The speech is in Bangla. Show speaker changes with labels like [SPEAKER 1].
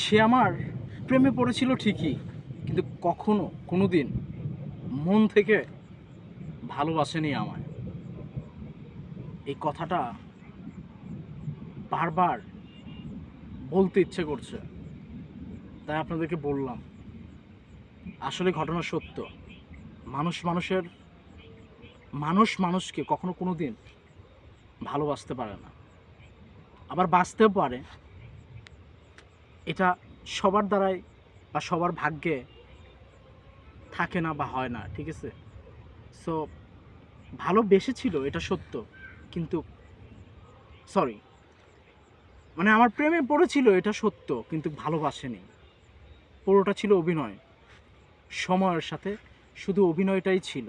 [SPEAKER 1] সে আমার প্রেমে পড়েছিল ঠিকই, কিন্তু কখনো কোনো দিন মন থেকে ভালোবাসেনি আমায়। এই কথাটা বারবার বলতে ইচ্ছে করছে, তাই আপনাদেরকে বললাম। আসলে ঘটনা সত্য। মানুষ মানুষের মানুষ মানুষকে কখনো কোনো দিন ভালোবাসতে পারে না, আবার বাঁচতেও পারে। এটা সবার দ্বারাই বা সবার ভাগ্যে থাকে না বা হয় না, ঠিক আছে? সো ভালোবেসেছিল, এটা সত্য, কিন্তু সরি, মানে আমার প্রেমে পড়েছিল, এটা সত্য, কিন্তু ভালোবাসেনি। পুরোটা ছিল অভিনয়। সময়ের সাথে শুধু অভিনয়টাই ছিল।